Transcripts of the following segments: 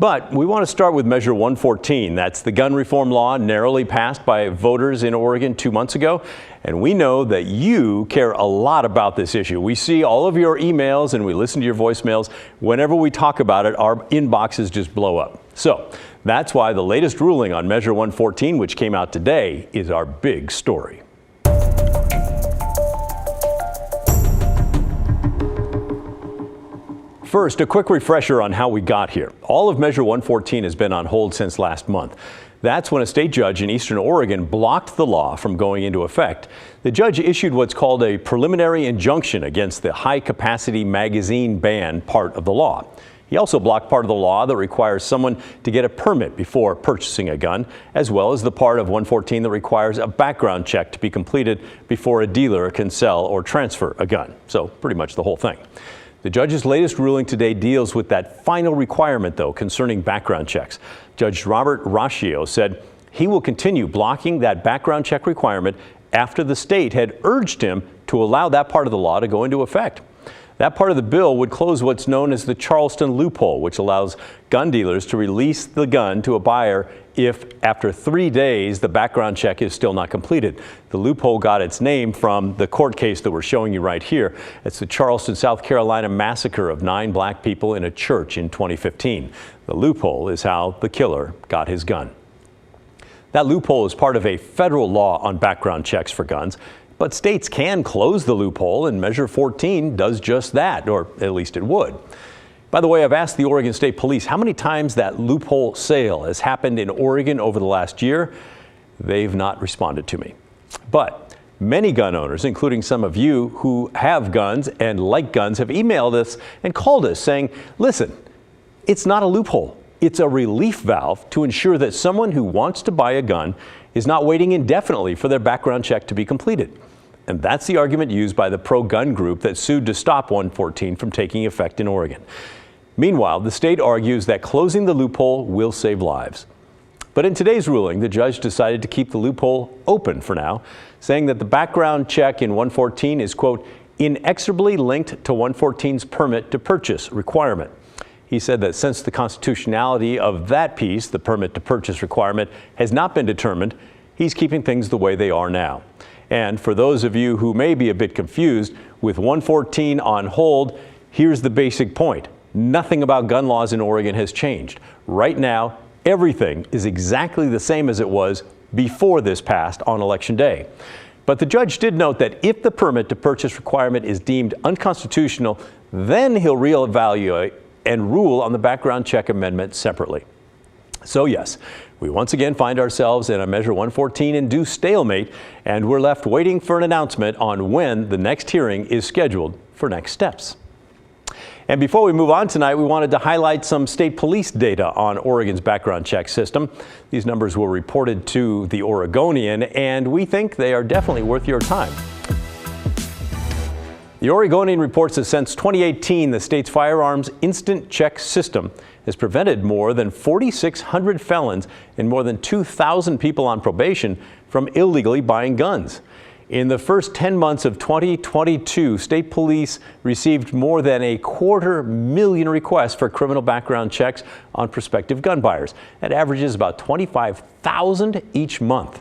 But we want to start with Measure 114. That's the gun reform law narrowly passed by voters in Oregon 2 months ago. And we know that you care a lot about this issue. We see all of your emails and we listen to your voicemails. Whenever we talk about it, our inboxes just blow up. So that's why the latest ruling on Measure 114, which came out today, is our big story. First, a quick refresher on how we got here. All of Measure 114 has been on hold since last month. That's when a state judge in eastern Oregon blocked the law from going into effect. The judge issued what's called a preliminary injunction against the high-capacity magazine ban part of the law. He also blocked part of the law that requires someone to get a permit before purchasing a gun, as well as the part of 114 that requires a background check to be completed before a dealer can sell or transfer a gun. So pretty much the whole thing. The judge's latest ruling today deals with that final requirement, though, concerning background checks. Judge Robert Raccio said he will continue blocking that background check requirement after the state had urged him to allow that part of the law to go into effect. That part of the bill would close what's known as the Charleston Loophole, which allows gun dealers to release the gun to a buyer if, after 3 days, the background check is still not completed. The loophole got its name from the court case that we're showing you right here. It's the Charleston, South Carolina massacre of 9 black people in a church in 2015. The loophole is how the killer got his gun. That loophole is part of a federal law on background checks for guns. But states can close the loophole, and Measure 14 does just that, or at least it would. By the way, I've asked the Oregon State Police how many times that loophole sale has happened in Oregon over the last year. They've not responded to me. But many gun owners, including some of you who have guns and like guns, have emailed us and called us saying, listen, it's not a loophole. It's a relief valve to ensure that someone who wants to buy a gun is not waiting indefinitely for their background check to be completed. And that's the argument used by the pro-gun group that sued to stop 114 from taking effect in Oregon. Meanwhile, the state argues that closing the loophole will save lives. But in today's ruling, the judge decided to keep the loophole open for now, saying that the background check in 114 is, quote, inexorably linked to 114's permit to purchase requirement. He said that since the constitutionality of that piece, the permit to purchase requirement, has not been determined, he's keeping things the way they are now. And for those of you who may be a bit confused, with 114 on hold, here's the basic point. Nothing about gun laws in Oregon has changed. Right now, everything is exactly the same as it was before this passed on Election Day. But the judge did note that if the permit to purchase requirement is deemed unconstitutional, then he'll reevaluate and rule on the background check amendment separately. So yes, we once again find ourselves in a Measure 114-induced stalemate, and we're left waiting for an announcement on when the next hearing is scheduled for next steps. And before we move on tonight, we wanted to highlight some state police data on Oregon's background check system. These numbers were reported to the Oregonian, and we think they are definitely worth your time. The Oregonian reports that since 2018, the state's firearms instant check system has prevented more than 4,600 felons and more than 2,000 people on probation from illegally buying guns. In the first 10 months of 2022, state police received more than 250,000 requests for criminal background checks on prospective gun buyers. That averages about 25,000 each month.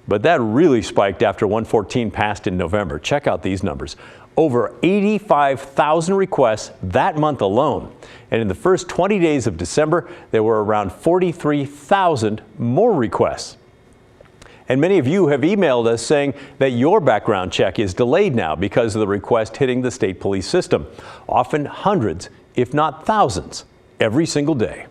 But that really spiked after 114 passed in November. Check out these numbers. Over 85,000 requests that month alone. And in the first 20 days of December, there were around 43,000 more requests. And many of you have emailed us saying that your background check is delayed now because of the request hitting the state police system. Often hundreds, if not thousands, every single day.